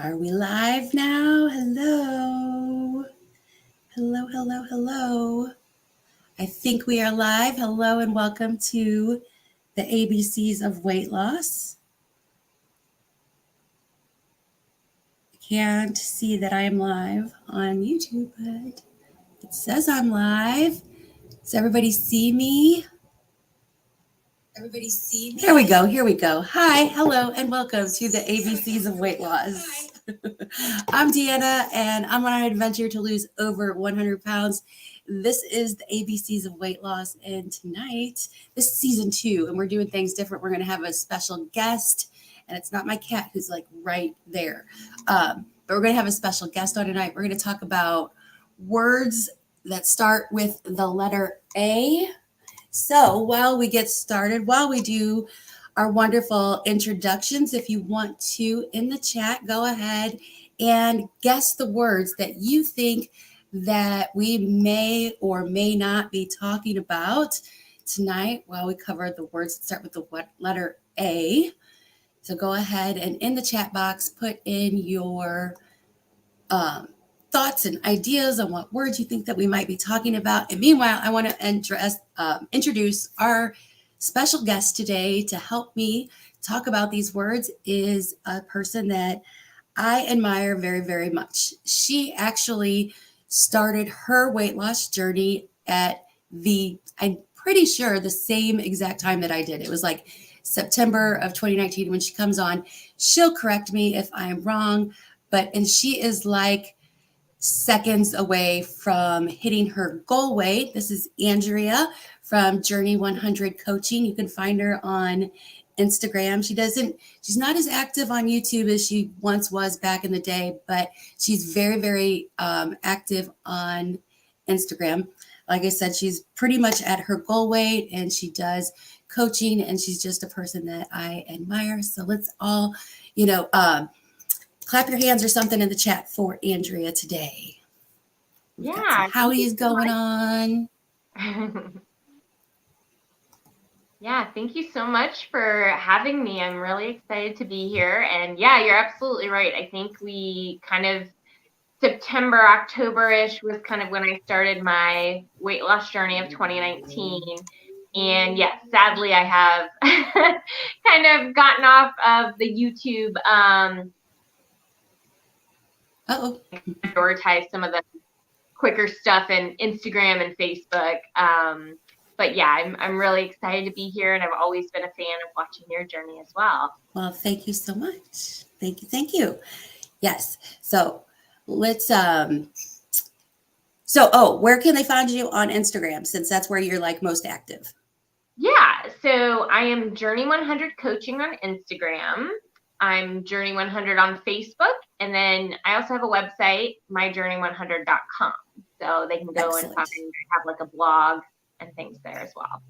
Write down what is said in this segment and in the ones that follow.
Are we live now? Hello. Hello, hello, hello. I think we are live. Hello and welcome to the ABCs of weight loss. I can't see that I am live on YouTube, but it says I'm live. Does everybody see me? Here we go. Here we go. Hi, hello, and welcome to the ABCs of weight loss. I'm Deanna, and I'm on an adventure to lose over 100 pounds. This is the ABCs of weight loss, and tonight, this is season 2, and we're doing things different. We're going to have a special guest, and it's not my cat who's like right there, but we're going to have a special guest on tonight. We're going to talk about words that start with the letter A. So while we get started, while we do our wonderful introductions, if you want to, in the chat, go ahead and guess the words that you think that we may or may not be talking about tonight while we cover the words that start with the letter A. So go ahead and in the chat box, put in your thoughts and ideas on what words you think that we might be talking about. And meanwhile, I want to introduce our special guest today to help me talk about these words is a person that I admire very, very much. She actually started her weight loss journey at I'm pretty sure the same exact time that I did. It was like September of 2019 when she comes on. She'll correct me if I'm wrong, and she is like seconds away from hitting her goal weight. This is Andrea from Journey 100 Coaching. You can find her on Instagram. She's not as active on YouTube as she once was back in the day, but she's very, very active on Instagram. Like I said, she's pretty much at her goal weight and she does coaching and she's just a person that I admire. So let's all, clap your hands or something in the chat for Andrea today. We've got some howdies going on. Yeah, thank you so much for having me. I'm really excited to be here. And yeah, you're absolutely right. I think we kind of September, October-ish was kind of when I started my weight loss journey of 2019. And yeah, sadly, I have kind of gotten off of the YouTube. Prioritize some of the quicker stuff in Instagram and Facebook. But yeah, I'm really excited to be here, and I've always been a fan of watching your journey as well. Well, thank you so much. Thank you. Yes. So let's where can they find you on Instagram since that's where you're like most active? Yeah, so I am Journey 100 Coaching on Instagram. I'm Journey 100 on Facebook, and then I also have a website, myjourney100.com. So they can go and have like a blog and things there as well.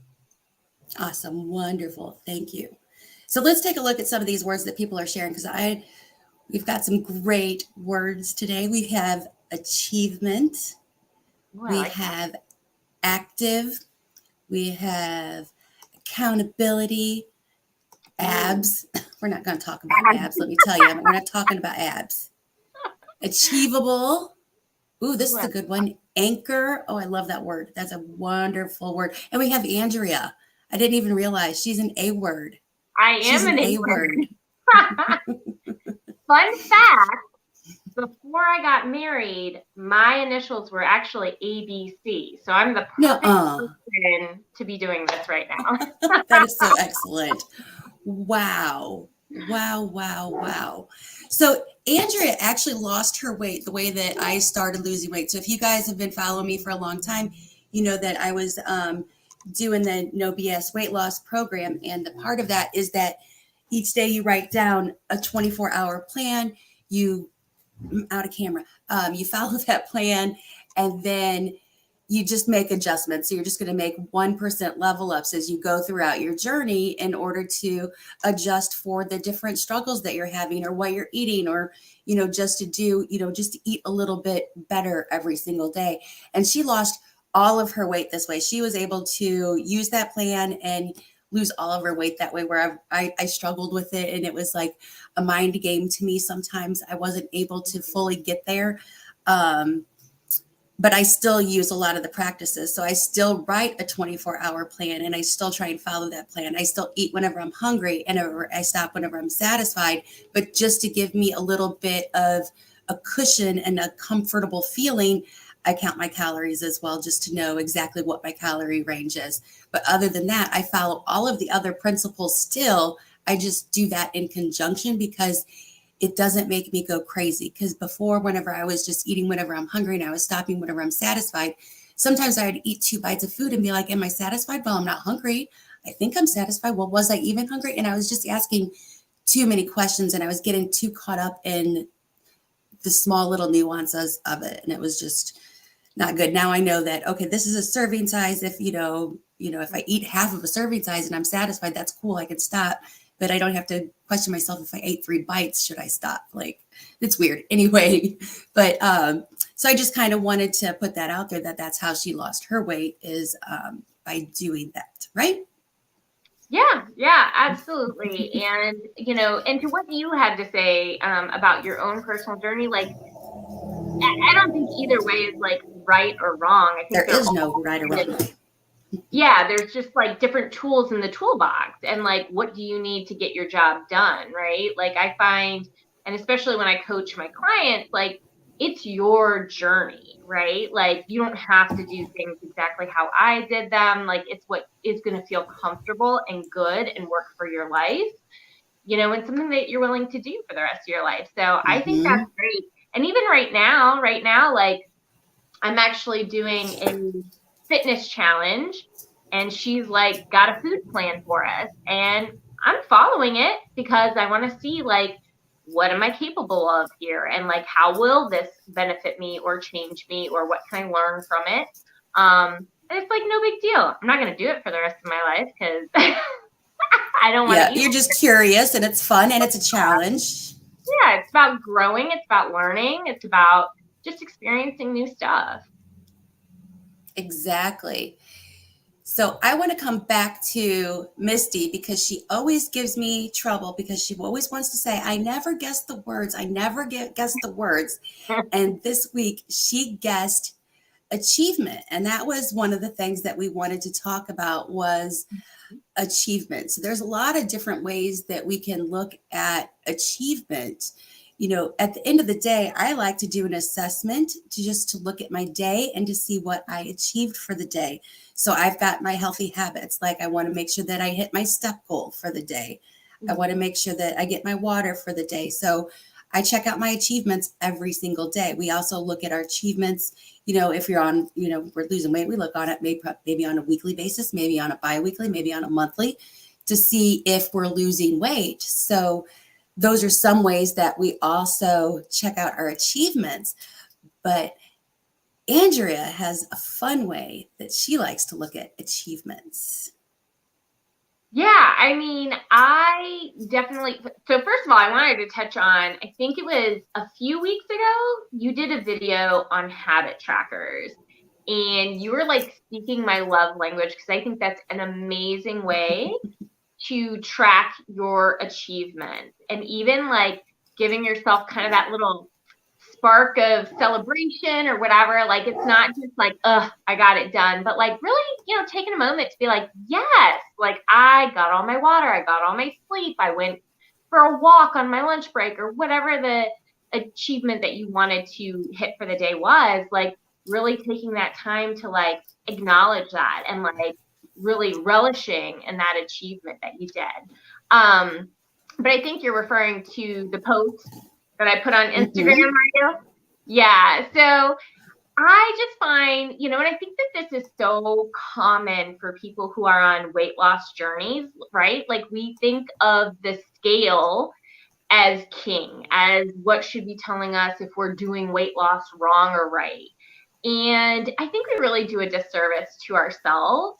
Awesome. Wonderful. Thank you. So let's take a look at some of these words that people are sharing because we've got some great words today. We have achievement. We have active. We have accountability, abs. We're not going to talk about abs, let me tell you. We're not talking about abs. Achievable. Ooh, this is a good one. Anchor. Oh, I love that word. That's a wonderful word. And we have Andrea. I didn't even realize she's an A word. She's an A word. Fun fact, before I got married, my initials were actually ABC. So I'm the perfect person to be doing this right now. That is so excellent. Wow. So Andrea actually lost her weight the way that I started losing weight. So if you guys have been following me for a long time, you know that I was doing the No BS weight loss program. And the part of that is that each day you write down a 24-hour plan. You follow that plan and then you just make adjustments. So you're just going to make 1% level ups as you go throughout your journey in order to adjust for the different struggles that you're having or what you're eating or, just to eat a little bit better every single day. And she lost all of her weight this way. She was able to use that plan and lose all of her weight that way, where I struggled with it. And it was like a mind game to me. Sometimes I wasn't able to fully get there. Um, but I still use a lot of the practices. So I still write a 24-hour plan and I still try and follow that plan. I still eat whenever I'm hungry and I stop whenever I'm satisfied, but just to give me a little bit of a cushion and a comfortable feeling, I count my calories as well, just to know exactly what my calorie range is. But other than that, I follow all of the other principles still. I just do that in conjunction because it doesn't make me go crazy. Because before, whenever I was just eating whenever I'm hungry and I was stopping whenever I'm satisfied, sometimes I'd eat 2 bites of food and be like, am I satisfied? Well, I'm not hungry. I think I'm satisfied. Well, was I even hungry? And I was just asking too many questions and I was getting too caught up in the small little nuances of it. And it was just not good. Now I know that, okay, this is a serving size. If, if I eat half of a serving size and I'm satisfied, that's cool. I can stop, but I don't have to question myself. If I ate 3 bites, should I stop? Like, it's weird anyway. But, so I just kind of wanted to put that out there, that that's how she lost her weight, is, by doing that. Right. Yeah, absolutely. And, and to what you had to say about your own personal journey, like, I don't think either way is like right or wrong. I think There they're is all no right or kind wrong of, way. yeah, there's just like different tools in the toolbox. And like, what do you need to get your job done? Right. Like, I find, and especially when I coach my clients, like, it's your journey, right? Like, you don't have to do things exactly how I did them. Like, it's what is going to feel comfortable and good and work for your life, and something that you're willing to do for the rest of your life. So I think Mm-hmm. that's great. And even right now, like, I'm actually doing a fitness challenge, and she's like got a food plan for us, and I'm following it because I want to see, like, what am I capable of here, and like, how will this benefit me or change me, or what can I learn from it? And it's like no big deal. I'm not going to do it for the rest of my life because I don't want to Yeah. eat. You're just curious and it's fun and it's a challenge. Yeah, it's about growing, it's about learning, it's about just experiencing new stuff. Exactly. So I want to come back to Misty because she always gives me trouble because she always wants to say, I never guess the words. I never guess the words. And this week she guessed achievement. And that was one of the things that we wanted to talk about, was achievement. So there's a lot of different ways that we can look at achievement. At the end of the day, I like to do an assessment to look at my day and to see what I achieved for the day. So I've got my healthy habits. Like, I want to make sure that I hit my step goal for the day. I want to make sure that I get my water for the day. So I check out my achievements every single day. We also look at our achievements. If you're on, we're losing weight, we look on it maybe on a weekly basis, maybe on a biweekly, maybe on a monthly, to see if we're losing weight. So those are some ways that we also check out our achievements. But Andrea has a fun way that she likes to look at achievements. Yeah, I mean, I definitely. So, first of all, I wanted to touch on, I think it was a few weeks ago, you did a video on habit trackers, and you were like speaking my love language because I think that's an amazing way to track your achievements, and even like giving yourself kind of that little spark of celebration or whatever. Like, it's not just like, I got it done, but like really, taking a moment to be like, yes, like, I got all my water, I got all my sleep, I went for a walk on my lunch break, or whatever the achievement that you wanted to hit for the day was. Like, really taking that time to like acknowledge that, and like really relishing in that achievement that you did. But I think you're referring to the post that I put on Instagram, Mm-hmm. Mario. Yeah. So I just find, and I think that this is so common for people who are on weight loss journeys, right? Like, we think of the scale as king, as what should be telling us if we're doing weight loss wrong or right. And I think we really do a disservice to ourselves,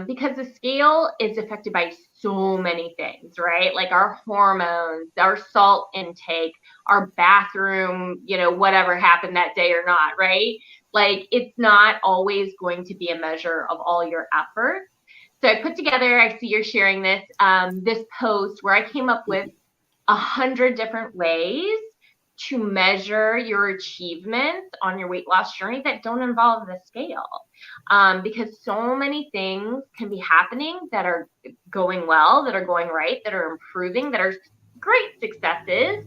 because the scale is affected by so many things, right? Like our hormones, our salt intake, our bathroom, whatever happened that day or not, right? Like, it's not always going to be a measure of all your efforts. So I put together, I see you're sharing this post where I came up with 100 different ways to measure your achievements on your weight loss journey that don't involve the scale. Because so many things can be happening that are going well, that are going right, that are improving, that are great successes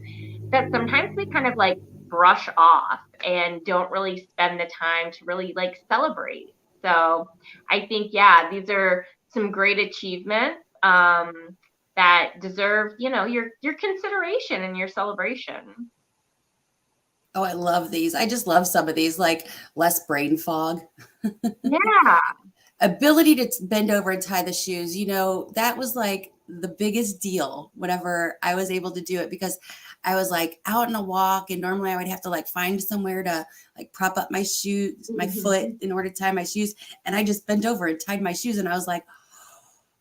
that sometimes we kind of like brush off and don't really spend the time to really like celebrate. So I think, yeah, these are some great achievements that deserve, your consideration and your celebration. Oh, I love these. I just love some of these, like less brain fog. Yeah. Ability to bend over and tie the shoes. That was like the biggest deal whenever I was able to do it, because I was like out on a walk, and normally I would have to like find somewhere to like prop up my shoes, my foot, Mhm. in order to tie my shoes. And I just bent over and tied my shoes, and I was like,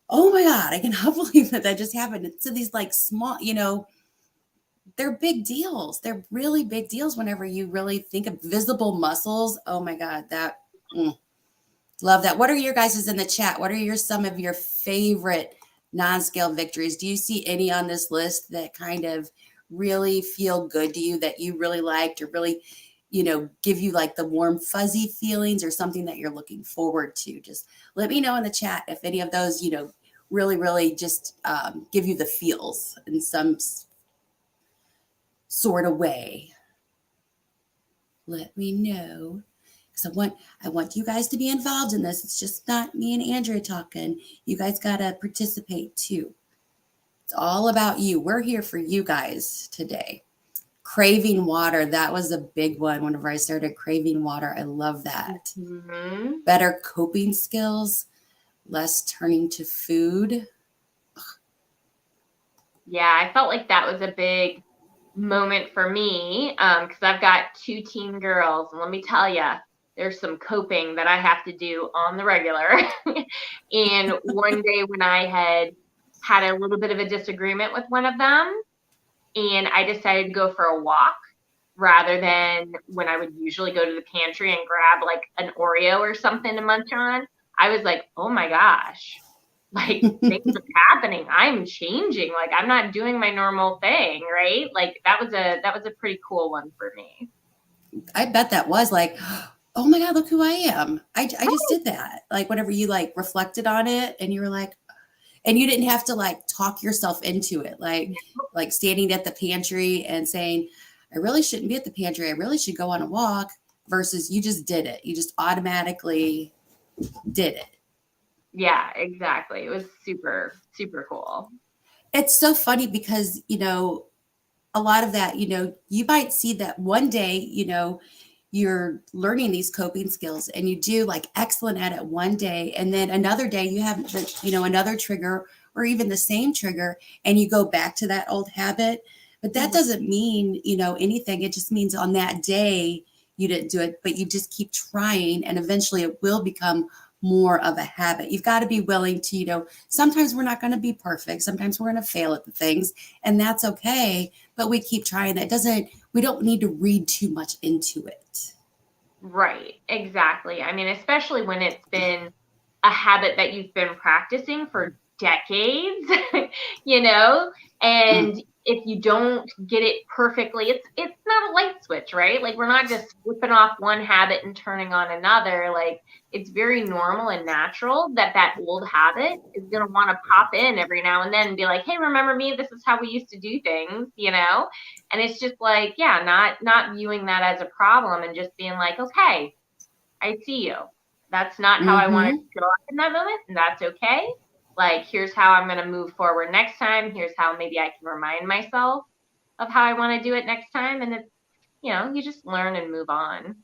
oh my God, I cannot believe that just happened. And so these like small, they're big deals. They're really big deals whenever you really think of visible muscles. Oh my God, love that. What are your guys's in the chat? What are some of your favorite non-scale victories? Do you see any on this list that kind of really feel good to you, that you really liked, or really, give you like the warm, fuzzy feelings, or something that you're looking forward to? Just let me know in the chat if any of those, really, really just give you the feels in some sort of way. Let me know. Because I want you guys to be involved in this. It's just not me and Andrea talking. You guys gotta participate too. It's all about you. We're here for you guys today. Craving water. That was a big one whenever I started craving water. I love that. Mhm. Better coping skills, less turning to food. Yeah, I felt like that was a big moment for me because I've got two teen girls, and let me tell you, there's some coping that I have to do on the regular. And one day when I had a little bit of a disagreement with one of them, and I decided to go for a walk rather than when I would usually go to the pantry and grab like an Oreo or something to munch on, I was like, oh my gosh, like things are happening. I'm changing. Like I'm not doing my normal thing, right? Like that was a pretty cool one for me. I bet that was like, oh my God, look who I am. I just did that. Like whenever you like reflected on it, and you were like, and you didn't have to like talk yourself into it, like standing at the pantry and saying, I really shouldn't be at the pantry, I really should go on a walk, versus you just did it, you just automatically did it. Yeah, exactly. It was super, super cool. It's so funny because a lot of that, you might see that one day, you're learning these coping skills, and you do like excellent at it one day, and then another day you have another trigger, or even the same trigger, and you go back to that old habit. But that Mhm. doesn't mean anything. It just means on that day you didn't do it, but you just keep trying, and eventually it will become more of a habit. You've got to be willing to, sometimes we're not going to be perfect, sometimes we're going to fail at the things, and that's okay, but we keep trying. That doesn't We don't need to read too much into it. Right, exactly. I mean, especially when it's been a habit that you've been practicing for decades, you know? Mm. And if you don't get it perfectly, it's not a light switch, right? Like we're not just flipping off one habit and turning on another. Like it's very normal and natural that that old habit is going to want to pop in every now and then and be like, "Hey, remember me? This is how we used to do things," you know? And it's just like, yeah, not viewing that as a problem and just being like, "Okay, I see you. That's not how I want to Mm-hmm. show up in that moment, and that's okay. Like, here's how I'm going to move forward next time. Here's how maybe I can remind myself of how I want to do it next time." And it's, you just learn and move on.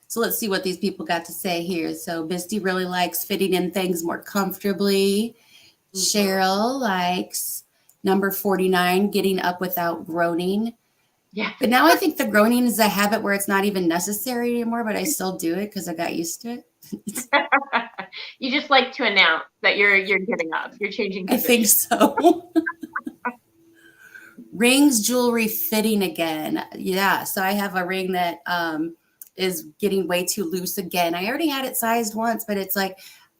So let's see what these people got to say here. So Misty really likes fitting in things more comfortably. Hmm. Cheryl likes number 49, getting up without groaning. Yes. But now I think the groaning is a habit where it's not even necessary anymore, but I still do it because I got used to it. You just like to announce that you're getting up, you're changing I think position. so. Rings, jewelry fitting again. Yeah. So I have a ring that is getting way too loose again. I already had it sized once, but it's like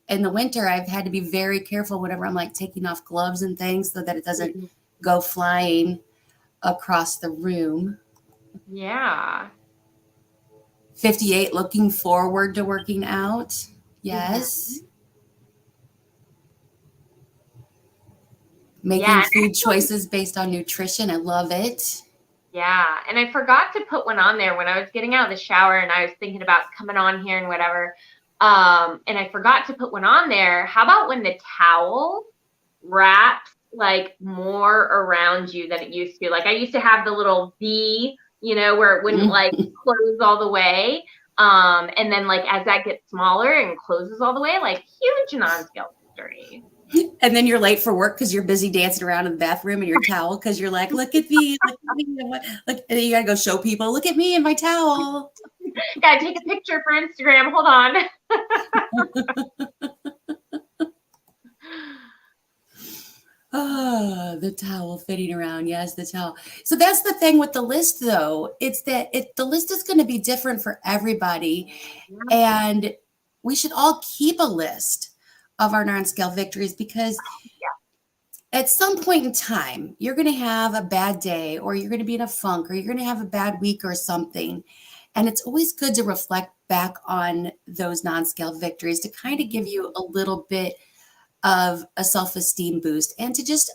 in the winter, I've had to be very careful whenever I'm like taking off gloves and things so that it doesn't Mhm. go flying across the room. Yeah. 58, looking forward to working out. Mhm. Yes. Yeah. Making food choices based on nutrition. I love it. Yeah, and I forgot to put one on there when I was getting out of the shower and I was thinking about coming on here and whatever. And I forgot to put one on there. How about when the towel wraps like more around you than it used to? Like I used to have the little V, where it wouldn't like close all the way. And then like as that gets smaller and closes all the way, like huge non-scale victory. And then you're late for work because you're busy dancing around in the bathroom in your towel because you're like, look at me, look at me. Look, and then you got to go show people, look at me in my towel. Gotta take a picture for Instagram. Hold on. Ah, the towel fitting around. Yes, the towel. So that's the thing with the list, though. It's that the list is going to be different for everybody. And we should all keep a list of our non-scale victories because at some point in time, you're going to have a bad day or you're going to be in a funk or you're going to have a bad week or something. And it's always good to reflect back on those non-scale victories to kind of give you a little bit of a self-esteem boost and to just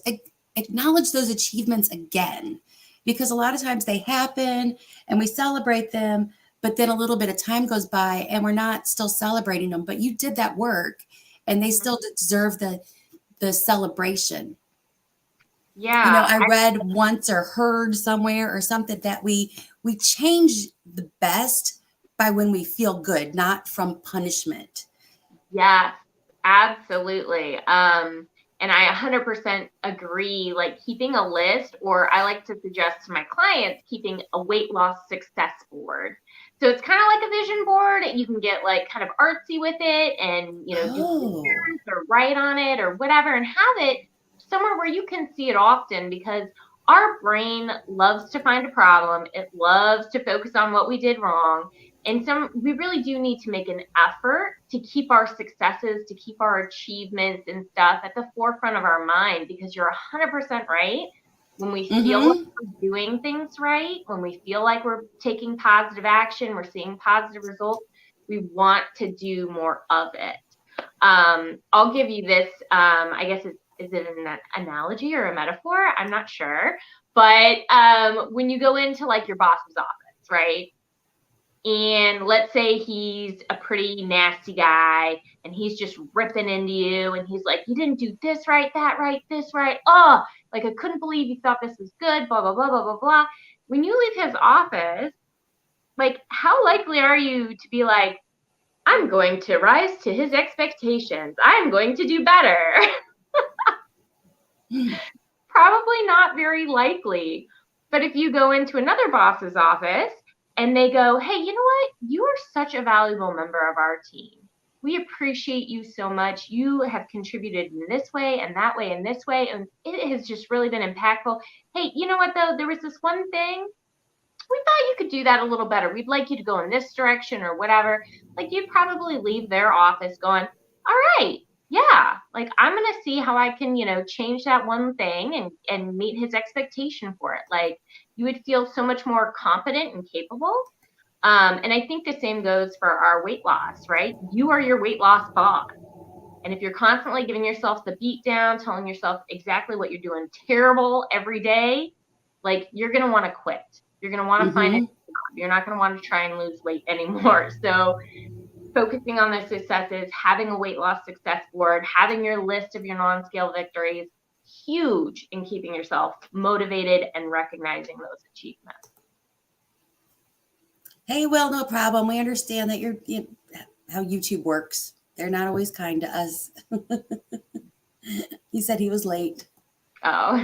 acknowledge those achievements again. Because a lot of times they happen and we celebrate them, but then a little bit of time goes by and we're not still celebrating them. But you did that work and they still deserve the celebration. Yeah. I read once or heard somewhere or something that we change the best by when we feel good, not from punishment. Yes, absolutely. And I 100% agree, like keeping a list, or I like to suggest to my clients keeping a weight loss success board. So it's kind of like a vision board. You can get like kind of artsy with it and, do Oh. pictures or write on it or whatever and have it somewhere where you can see it often because our brain loves to find a problem. It loves to focus on what we did wrong. And we really do need to make an effort to keep our successes, to keep our achievements and stuff at the forefront of our mind because you're 100% right. When we feel like we're doing things right, when we feel like we're taking positive action, we're seeing positive results, we want to do more of it. I'll give you this, I guess, is it an analogy or a metaphor? I'm not sure. But when you go into like your boss's office, right? And let's say he's a pretty nasty guy and he's just ripping into you and he's like, you didn't do this right, that right, this right. Oh, like I couldn't believe you thought this was good, blah, blah, blah, blah, blah, blah. When you leave his office, like how likely are you to be like, I'm going to rise to his expectations. I'm going to do better. Probably not very likely. But if you go into another boss's office and they go, hey, you know what? You are such a valuable member of our team. We appreciate you so much. You have contributed in this way and that way and this way. And it has just really been impactful. Hey, you know what, though? There was this one thing. We thought you could do that a little better. We'd like you to go in this direction or whatever. Like you'd probably leave their office going, all right, yeah, like I'm going to see how I can, change that one thing and meet his expectation for it. Like you would feel so much more confident and capable. And I think the same goes for our weight loss, right? You are your weight loss boss. And if you're constantly giving yourself the beat down, telling yourself exactly what you're doing terrible every day, like you're going to want to quit. You're going to want to find it. You're not going to want to try and lose weight anymore. So focusing on the successes, having a weight loss success board, having your list of your non-scale victories, huge in keeping yourself motivated and recognizing those achievements. Hey, well, no problem. We understand that how YouTube works. They're not always kind to us. He said he was late. Oh,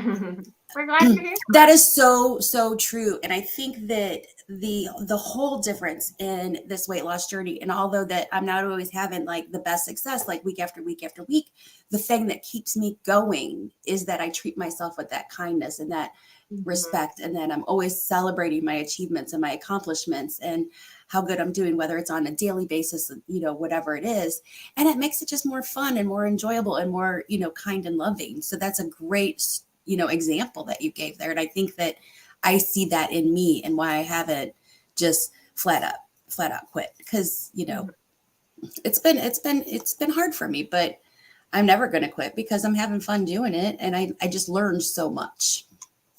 we're glad you're here. That is so true, and I think that the whole difference in this weight loss journey, and although that I'm not always having like the best success, like week after week after week, the thing that keeps me going is that I treat myself with that kindness and that respect, and that I'm always celebrating my achievements and my accomplishments, and how good I'm doing, whether it's on a daily basis, whatever it is. And it makes it just more fun and more enjoyable and more, kind and loving. So that's a great, example that you gave there. And I think that I see that in me and why I haven't just flat out quit, because, it's been hard for me, but I'm never going to quit because I'm having fun doing it. And I just learned so much.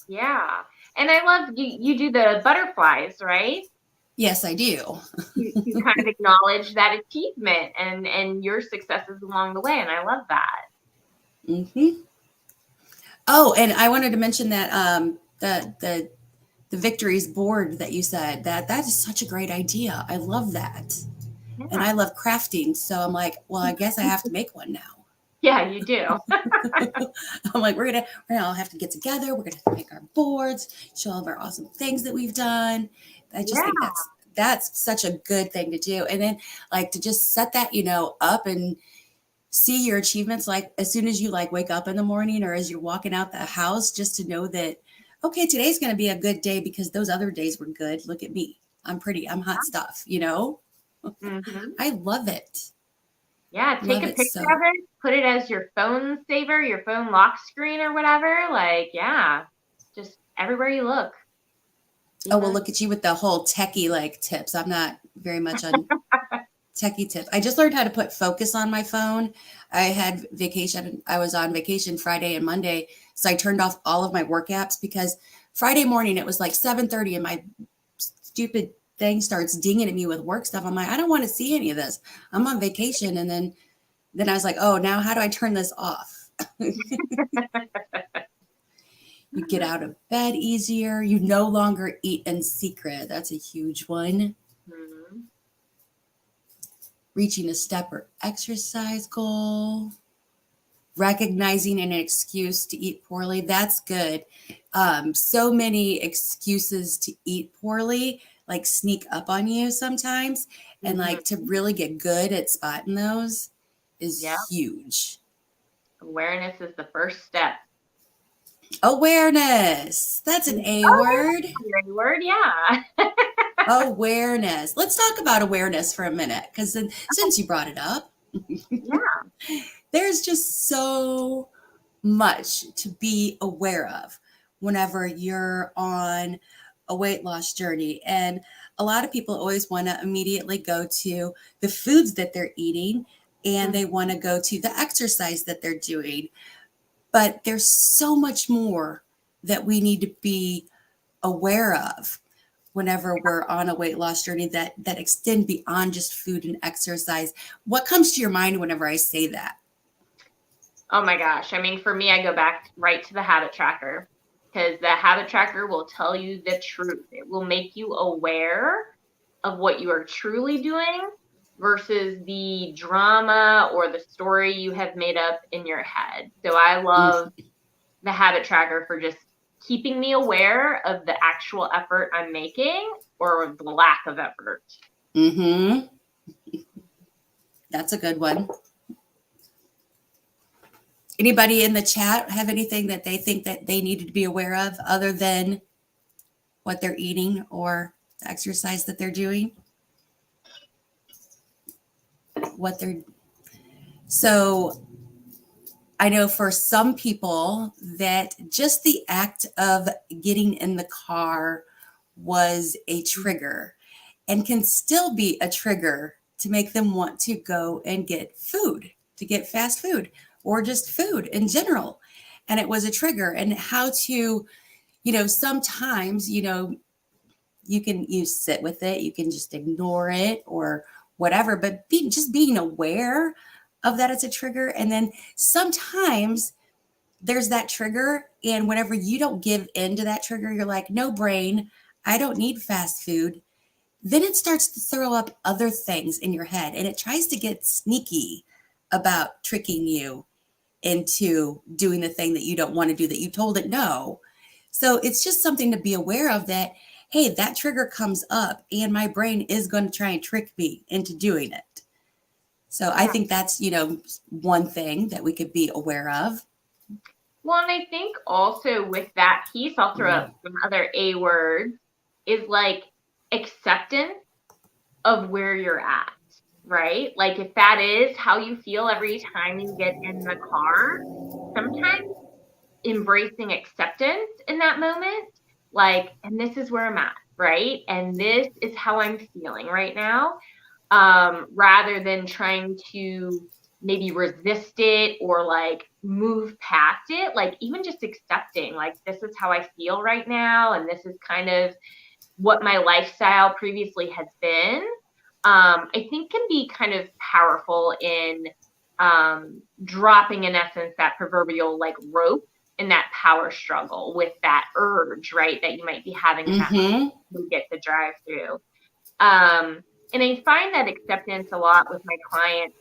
Yeah. And I love you do the butterflies, right? Yes, I do. To kind of acknowledge that achievement and your successes along the way. And I love that. Hmm. Oh, and I wanted to mention that the victories board that you said, that is such a great idea. I love that. And Yeah. I love crafting. So I'm like, well, I guess I have to make one now. Yeah, you do. I'm like, we're gonna all have to get together. We're gonna make our boards, show all of our awesome things that we've done. I just Yeah. think that's such a good thing to do. And then like to just set that, up and see your achievements like as soon as you like wake up in the morning or as you're walking out the house, just to know that, okay, today's gonna be a good day because those other days were good. Look at me. I'm pretty, I'm hot stuff. Mm-hmm. I love it. Yeah, take Love a it picture so. of it, put it as your phone saver, your phone lock screen or whatever. Like, yeah, just everywhere you look. Oh, well, Even look at you with the whole techie like tips. I'm not very much on techie tips. I just learned how to put focus on my phone. I had vacation. I was on vacation Friday and Monday, so I turned off all of my work apps because Friday morning it was like 7:30 and my stupid thing starts dinging at me with work stuff. I'm like, I don't want to see any of this. I'm on vacation, and then I was like, oh, now how do I turn this off? You get out of bed easier. You no longer eat in secret. That's a huge one. Mhm. Reaching a step or exercise goal, recognizing an excuse to eat poorly. That's good. So many excuses to eat poorly like sneak up on you sometimes. And like to Mhm. really get good at spotting those Yep. is huge. Awareness is the first step. Awareness. That's an A Oh, word. there's a word. Yeah. Awareness. Let's talk about awareness for a minute because since you brought it up, Yeah. there's just so much to be aware of whenever you're on a weight loss journey. And a lot of people always want to immediately go to the foods that they're eating and Mhm. they want to go to the exercise that they're doing. But there's so much more that we need to be aware of whenever we're on a weight loss journey that extend beyond just food and exercise. What comes to your mind whenever I say that? Oh my gosh. I mean, for me, I go back right to the habit tracker because the habit tracker will tell you the truth. It will make you aware of what you are truly doing versus the drama or the story you have made up in your head. So I love the habit tracker for just keeping me aware of the actual effort I'm making or the lack of effort. Mm-hmm. That's a good one. Anybody in the chat have anything that they think that they needed to be aware of other than what they're eating or the exercise that they're doing? What they're so I know for some people that just the act of getting in the car was a trigger and can still be a trigger to make them want to go and get food, to get fast food or just food in general. And it was a trigger, and how to, sometimes, you sit with it, you can just ignore it or whatever, but just being aware of that it's a trigger. And then sometimes there's that trigger, and whenever you don't give in to that trigger, you're like, no brain, I don't need fast food. Then it starts to throw up other things in your head, and it tries to get sneaky about tricking you into doing the thing that you don't want to do, that you told it no. So it's just something to be aware of, that, hey, that trigger comes up and my brain is going to try and trick me into doing it. So I Yeah. think that's, one thing that we could be aware of. Well, and I think also with that piece, I'll throw up some other A words is like acceptance of where you're at, right? Like if that is how you feel every time you get in the car, sometimes embracing acceptance in that moment, like, and this is where I'm at, right? And this is how I'm feeling right now, rather than trying to maybe resist it or like move past it, like even just accepting, like, this is how I feel right now, and this is kind of what my lifestyle previously has been, I think can be kind of powerful in dropping, in essence, that proverbial like rope in that power struggle with that urge, right? That you might be having Mm-hmm. to get the drive through. And I find that acceptance a lot with my clients.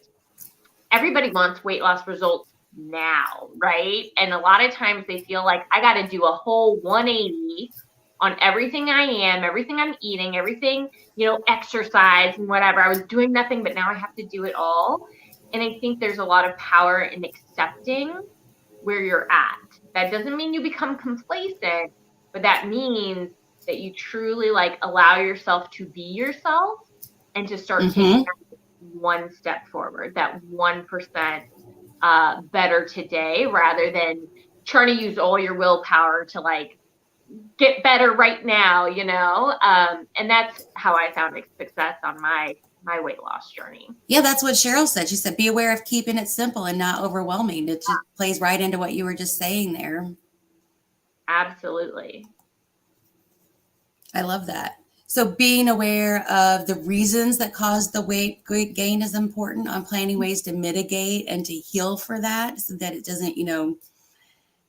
Everybody wants weight loss results now, right? And a lot of times they feel like I got to do a whole 180 on everything I am, everything I'm eating, everything, exercise and whatever. I was doing nothing, but now I have to do it all. And I think there's a lot of power in accepting where you're at. That doesn't mean you become complacent, but that means that you truly like allow yourself to be yourself and to start taking Mm-hmm. that one step forward, that 1% better today, rather than trying to use all your willpower to like get better right now, and that's how I found success on my weight loss journey. Yeah, that's what Cheryl said. She said, be aware of keeping it simple and not overwhelming. It just plays right into what you were just saying there. Absolutely. I love that. So being aware of the reasons that cause the weight gain is important on planning ways to mitigate and to heal for that so that it doesn't,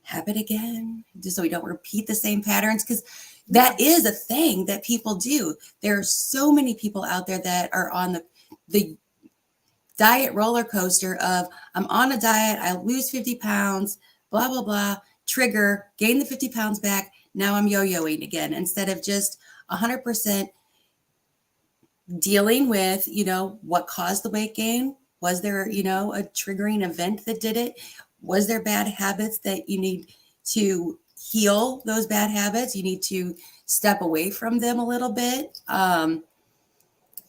happen again, just so we don't repeat the same patterns. Because that is a thing that people do. There are so many people out there that are on the diet roller coaster of I'm on a diet, I lose 50 pounds, blah, blah, blah, trigger, gain the 50 pounds back. Now I'm yo-yoing again instead of just 100% dealing with, what caused the weight gain. Was there, a triggering event that did it? Was there bad habits that you need to heal those bad habits? You need to step away from them a little bit.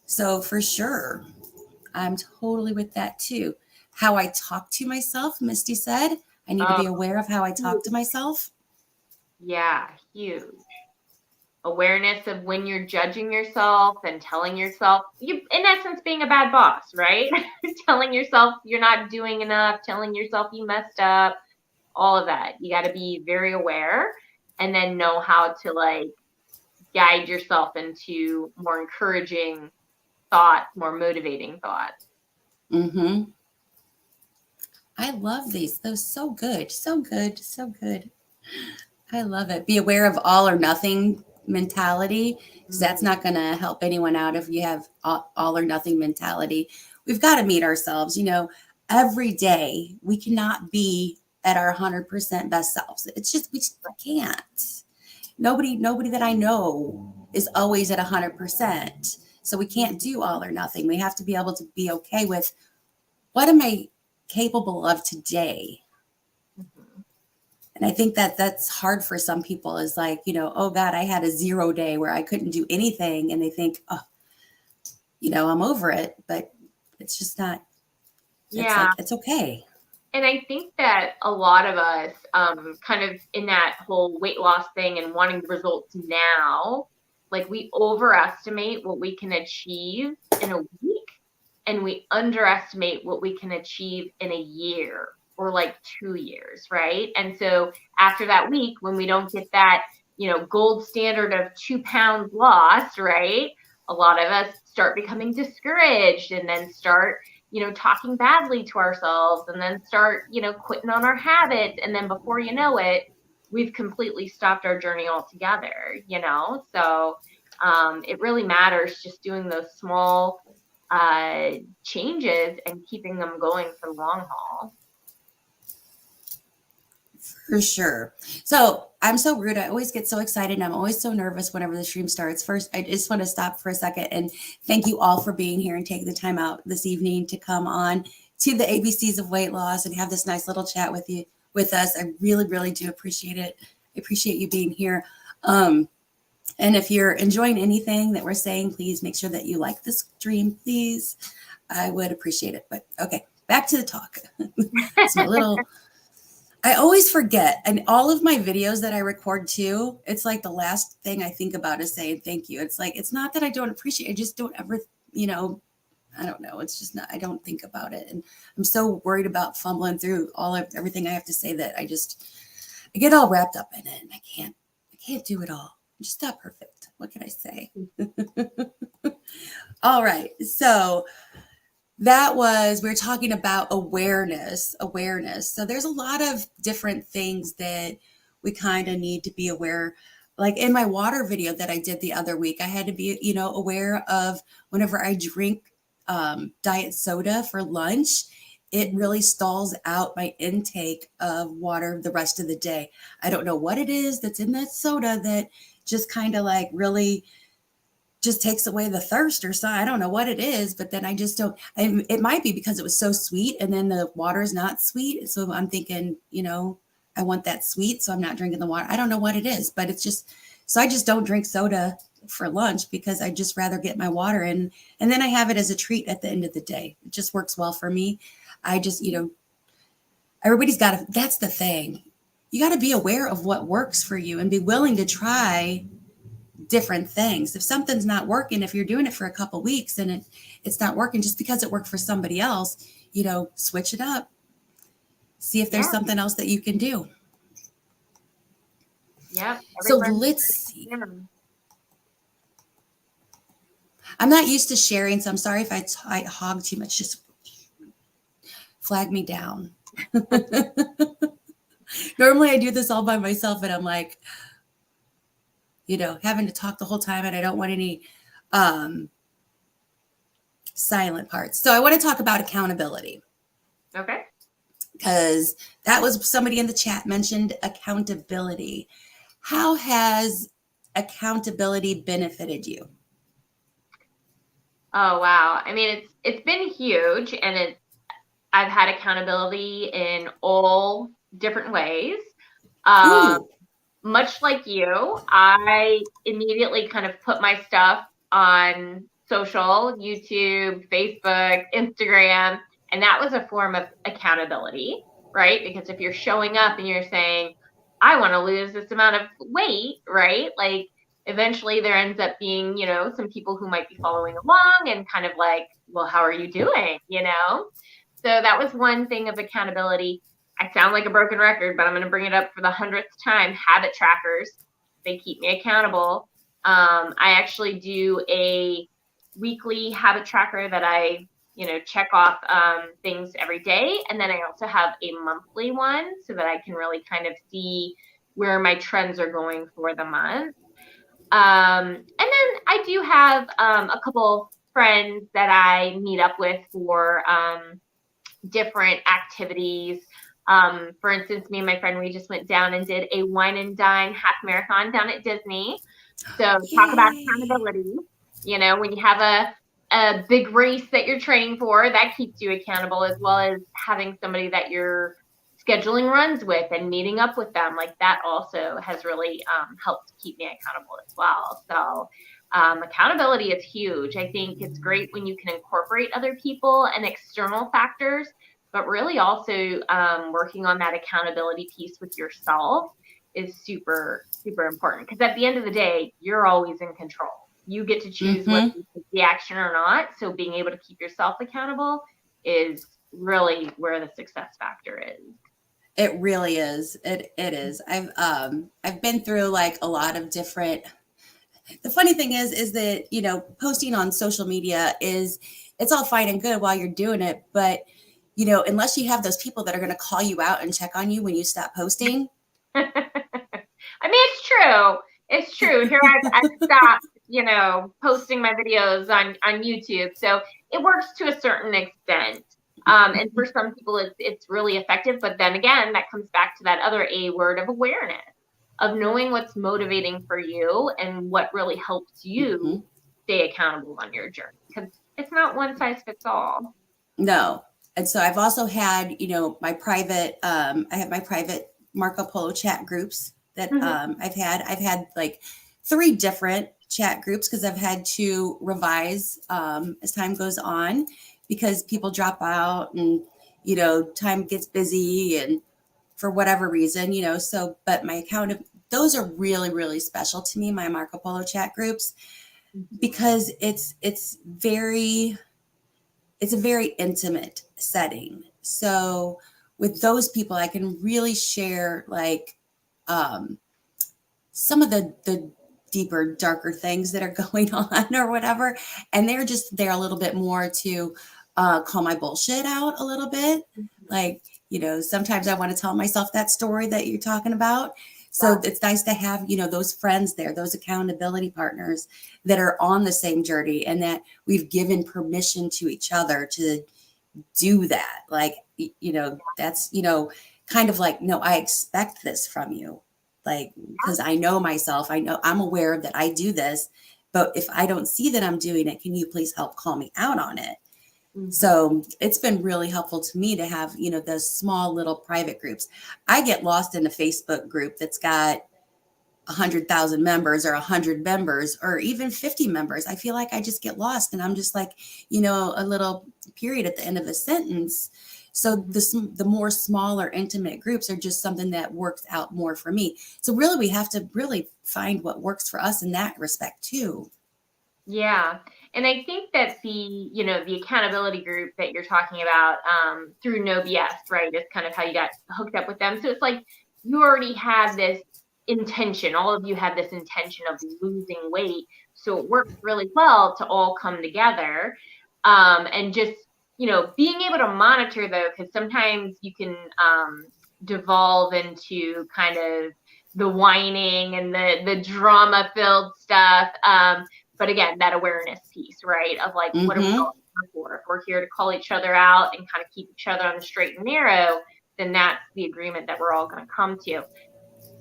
So for sure, I'm totally with that too. How I talk to myself, Misty said, I need to Oh, be aware of how I talk to myself. yeah, huge. Awareness of when you're judging yourself and telling yourself, you, in essence, being a bad boss, right? Telling yourself you're not doing enough, telling yourself you messed up, all of that. You got to be very aware and then know how to like guide yourself into more encouraging thoughts, more motivating thoughts. Mm-hmm. I love these. Those so good, so good, so good. I love it. Be aware of all or nothing mentality because that's not going to help anyone out if you have all or nothing mentality. We've got to meet ourselves. Every day we cannot be at our 100% best selves. It's just, we just can't. Nobody that I know is always at 100%. So we can't do all or nothing. We have to be able to be okay with what am I capable of today? Mhm. And I think that that's hard for some people is like, oh God, I had a 0 day where I couldn't do anything. And they think, oh, I'm over it. But it's just not, it's Yeah. like, it's okay. And I think that a lot of us, kind of in that whole weight loss thing and wanting the results now, like we overestimate what we can achieve in a week and we underestimate what we can achieve in a year or like 2 years, right? And so after that week, when we don't get that, gold standard of 2 pounds lost, right? A lot of us start becoming discouraged and then start talking badly to ourselves and then start, quitting on our habits. And then before you know it, we've completely stopped our journey altogether. So it really matters just doing those small changes and keeping them going for the long haul. For sure. So I'm so rude. I always get so excited and I'm always so nervous whenever the stream starts. First, I just want to stop for a second and thank you all for being here and taking the time out this evening to come on to the ABCs of weight loss and have this nice little chat with us. I really, really do appreciate it. I appreciate you being here. And if you're enjoying anything that we're saying, please make sure that you like this stream, please. I would appreciate it. But okay, back to the talk. It's my little, I always forget. And all of my videos that I record too, it's like the last thing I think about is saying thank you. It's like, it's not that I don't appreciate it. I just don't ever, I don't know. It's just not, I don't think about it. And I'm so worried about fumbling through everything I have to say that I get all wrapped up in it and I can't do it all. I'm just not perfect. What can I say? All right. So we're talking about awareness. So there's a lot of different things that we kind of need to be aware. Like in my water video that I did the other week, I had to be, aware of whenever I drink diet soda for lunch, it really stalls out my intake of water the rest of the day. I don't know what it is that's in that soda that just kind of like really just takes away the thirst or something. I don't know what it is, but then I just don't. It might be because it was so sweet and then the water is not sweet. So I'm thinking, I want that sweet. So I'm not drinking the water. I don't know what it is, but it's just, so I just don't drink soda for lunch because I just rather get my water in. And then I have it as a treat at the end of the day. It just works well for me. I just, everybody's got to, that's the thing. You got to be aware of what works for you and be willing to try different things. If something's not working, if you're doing it for a couple weeks and it's not working just because it worked for somebody else, switch it up. See if there's something else that you can do. Yep. So let's see. I'm not used to sharing, so I'm sorry if I hog too much. Just flag me down. Normally I do this all by myself and I'm like, having to talk the whole time and I don't want any silent parts. So I want to talk about accountability. Okay. Because that was somebody in the chat mentioned accountability. How has accountability benefited you? Oh, wow. I mean, it's been huge, and I've had accountability in all different ways. Much like you, I immediately kind of put my stuff on social, YouTube, Facebook, Instagram, and that was a form of accountability, right? Because if you're showing up and you're saying, I want to lose this amount of weight, right? Like eventually there ends up being, some people who might be following along and kind of like, well, how are you doing? So that was one thing of accountability. I sound like a broken record, but I'm going to bring it up for the 100th time. Habit trackers. They keep me accountable. I actually do a weekly habit tracker that I, check off things every day. And then I also have a monthly one so that I can really kind of see where my trends are going for the month. And then I do have a couple friends that I meet up with for different activities. For instance, me and my friend, we just went down and did a wine and dine half marathon down at Disney. So talk about accountability. When you have a big race that you're training for, that keeps you accountable, as well as having somebody that you're scheduling runs with and meeting up with them. Like that also has really helped keep me accountable as well. So accountability is huge. I think it's great when you can incorporate other people and external factors, but really also working on that accountability piece with yourself is super, super important. Because at the end of the day, you're always in control. You get to choose whether you take the action or not. So being able to keep yourself accountable is really where the success factor is. It really is. It is. I've been through like a lot of different. The funny thing is that posting on social media it's all fine and good while you're doing it, but unless you have those people that are going to call you out and check on you when you stop posting. I mean, it's true. It's true. Here I've stopped, posting my videos on YouTube. So it works to a certain extent. And for some people, it's really effective. But then again, that comes back to that other A word of awareness, of knowing what's motivating for you and what really helps you stay accountable on your journey. Because it's not one size fits all. No. And so I've also had, my private, I have my private Marco Polo chat groups that I've had like 3 different chat groups because I've had to revise as time goes on because people drop out and, time gets busy and for whatever reason, so, but my account of those are really, really special to me, my Marco Polo chat groups, because it's a very intimate setting. So with those people, I can really share like um, some of the deeper, darker things that are going on or whatever. And they're just there a little bit more to call my bullshit out a little bit. Like, sometimes I want to tell myself that story that you're talking about. So Yeah. it's nice to have, those friends there, those accountability partners that are on the same journey and that we've given permission to each other to do that. Like, that's, kind of like, no, I expect this from you. Like, because I know myself, I know I'm aware that I do this, but if I don't see that I'm doing it, can you please help call me out on it? Mhm. So it's been really helpful to me to have, those small little private groups. I get lost in a Facebook group that's got 100,000 members or 100 members or even 50 members. I feel like I just get lost and I'm just like, a little period at the end of a sentence. So the more smaller intimate groups are just something that works out more for me. So really we have to really find what works for us in that respect too. Yeah. And I think that the accountability group that you're talking about, through No BS, right, is kind of how you got hooked up with them. So it's like you already had this intention, all of you had this intention of losing weight. So it worked really well to all come together. And just, being able to monitor though, because sometimes you can devolve into kind of the whining and the drama filled stuff. But again, that awareness piece, right? Of like, what are we Mm-hmm. all here for? If we're here to call each other out and kind of keep each other on the straight and narrow, then that's the agreement that we're all going to come to.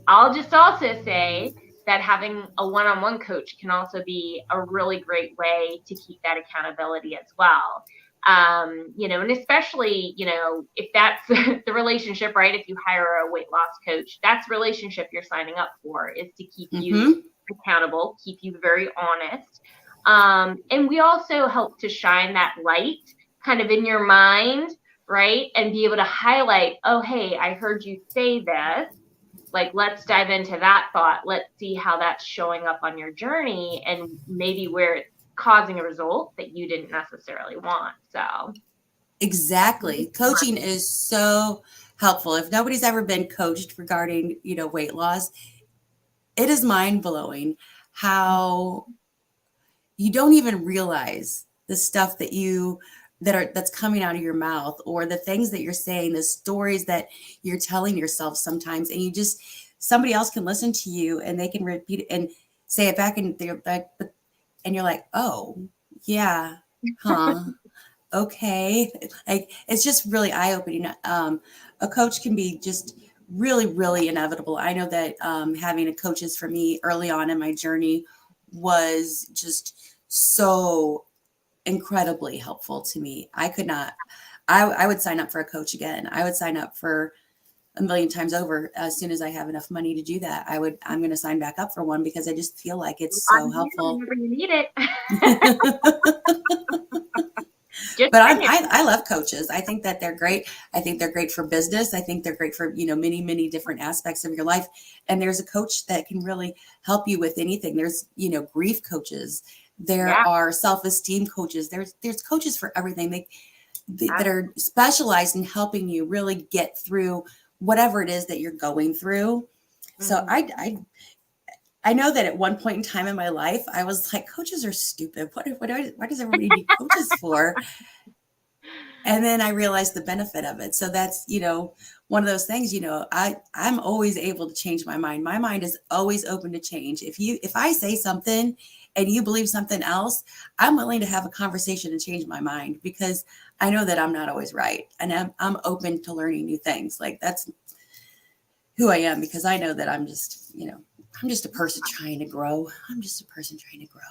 I'll just also say that having a one-on-one coach can also be a really great way to keep that accountability as well. And especially, if that's the relationship, right? If you hire a weight loss coach, that's relationship you're signing up for, is to keep you Mm-hmm. accountable, keep you very honest. And we also help to shine that light kind of in your mind, right? And be able to highlight, oh, hey, I heard you say this. Like, let's dive into that thought. Let's see how that's showing up on your journey and maybe where it's causing a result that you didn't necessarily want. So, Exactly. Coaching is so helpful. If nobody's ever been coached regarding, weight loss, it is mind blowing how you don't even realize the stuff that's coming out of your mouth or the things that you're saying, the stories that you're telling yourself sometimes, and somebody else can listen to you and they can repeat it and say it back and they're like, and you're like, oh yeah, huh, okay. Like it's just really eye opening. A coach can be just really, really inevitable. I know that having a coaches for me early on in my journey was just so incredibly helpful to me. I could not, I would sign up for a coach again. I would sign up for a million times over as soon as I have enough money to do that. I'm going to sign back up for one because I just feel like it's so I'm here helpful. whenever you need it. Just But saying. I love coaches. I think that they're great. I think they're great for business. I think they're great for, many, many different aspects of your life. And there's a coach that can really help you with anything. There's, grief coaches. There Yeah. are self-esteem coaches. There's coaches for everything. That are specialized in helping you really get through whatever it is that you're going through. So I know that at one point in time in my life, I was like, coaches are stupid. What does everybody need coaches for? And then I realized the benefit of it. So that's, one of those things, I'm always able to change my mind. My mind is always open to change. If I say something and you believe something else, I'm willing to have a conversation and change my mind because I know that I'm not always right. And I'm open to learning new things. Like that's who I am because I know that I'm just a person trying to grow. I'm just a person trying to grow.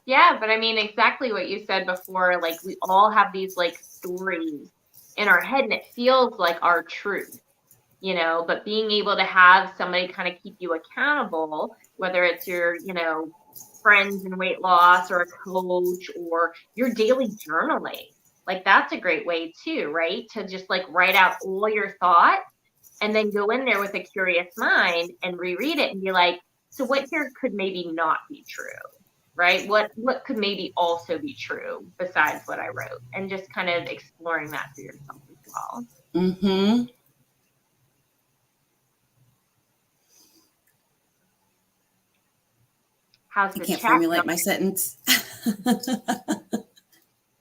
Yeah, but I mean, exactly what you said before. Like, we all have these like stories in our head, and it feels like our truth. but being able to have somebody kind of keep you accountable, whether it's your, friends in weight loss or a coach or your daily journaling. Like that's a great way too, right? To just like write out all your thoughts and then go in there with a curious mind and reread it and be like, so what here could maybe not be true? Right? What could maybe also be true besides what I wrote? And just kind of exploring that for yourself as well. Mm-hmm. How's I the can't chat formulate my going? sentence.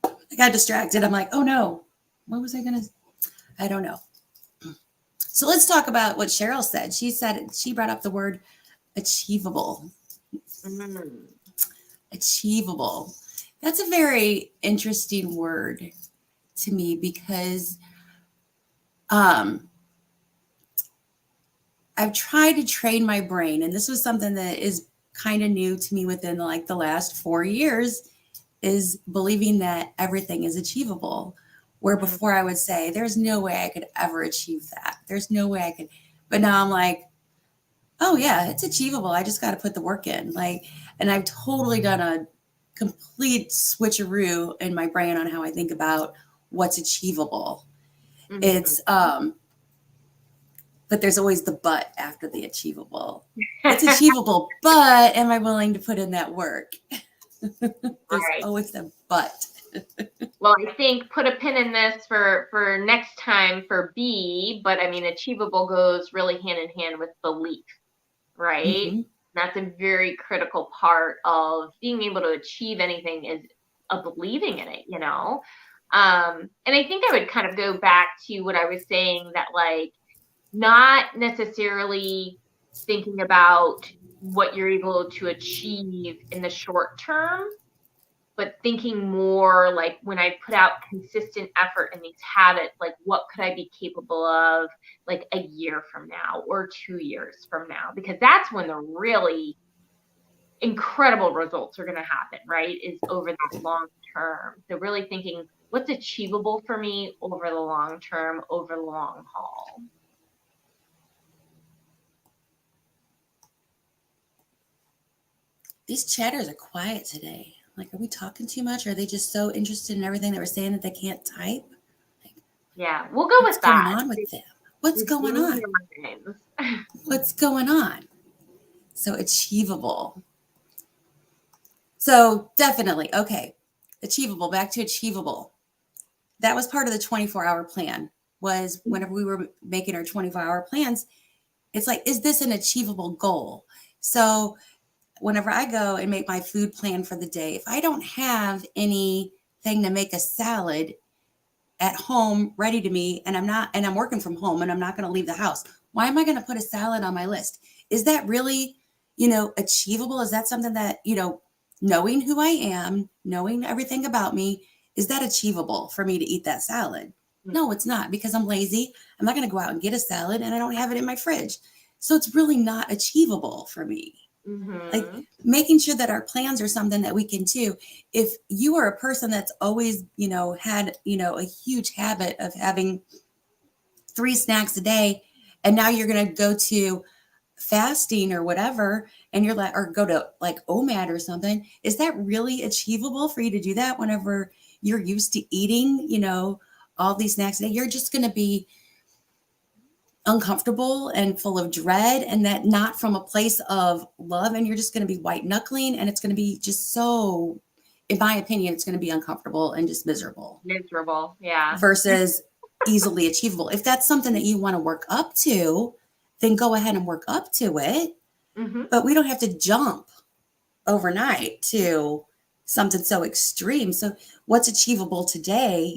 I got distracted. I'm like, oh no, what was I going to? I don't know. So let's talk about what Cheryl said. She brought up the word achievable. Mm, Achievable. That's a very interesting word to me because um, I've tried to train my brain, and this was something that is kind of new to me within like the last 4 years, is believing that everything is achievable. Where mm, before I would say, there's no way I could ever achieve that. There's no way I could. But now I'm like, oh yeah, it's achievable. I just got to put the work in. Like, and I've totally done a complete switcheroo in my brain on how I think about what's achievable. mhm. It's but there's always the but after the achievable. It's achievable, but am I willing to put in that work? There's Right. always a but. Well, I think put a pin in this for next time for B, but I mean achievable goes really hand in hand with belief, right? Mm-hmm. That's a very critical part of being able to achieve anything is a believing in it. And I think I would kind of go back to what I was saying that like not necessarily thinking about what you're able to achieve in the short term, but thinking more like when I put out consistent effort in these habits, like what could I be capable of like a year from now or 2 years from now? Because that's when the really incredible results are going to happen, right? Is over that long term. So really thinking what's achievable for me over the long term, over the long haul. These chatters are quiet today. Like, are we talking too much? Or are they just so interested in everything that we're saying that they can't type? Like, Yeah, we'll go what's with going that. on with them? What's These going on? dandelions. What's going on? So achievable. So definitely, okay. Achievable. Back to achievable. That was part of the 24-hour plan. Was whenever we were making our 24-hour plans, it's like, is this an achievable goal? So whenever I go and make my food plan for the day, if I don't have anything to make a salad at home ready to me and I'm working from home and I'm not going to leave the house, why am I going to put a salad on my list? Is that really, achievable? Is that something that, knowing who I am, knowing everything about me, is that achievable for me to eat that salad? No, it's not, because I'm lazy. I'm not going to go out and get a salad and I don't have it in my fridge. So it's really not achievable for me. Like, Mm-hmm. making sure that our plans are something that we can do. If you are a person that's always, had, a huge habit of having 3 snacks a day, and now you're going to go to fasting or whatever, and you're like, or go to like OMAD or something, is that really achievable for you to do that whenever you're used to eating, all these snacks a day? You're just going to be uncomfortable and full of dread, and that not from a place of love, and you're just going to be white knuckling, and it's going to be just so, in my opinion, it's going to be uncomfortable and just miserable Miserable. Yeah. versus easily achievable. If that's something that you want to work up to, then go ahead and work up to it, Mm-hmm. but we don't have to jump overnight to something so extreme. So what's achievable today,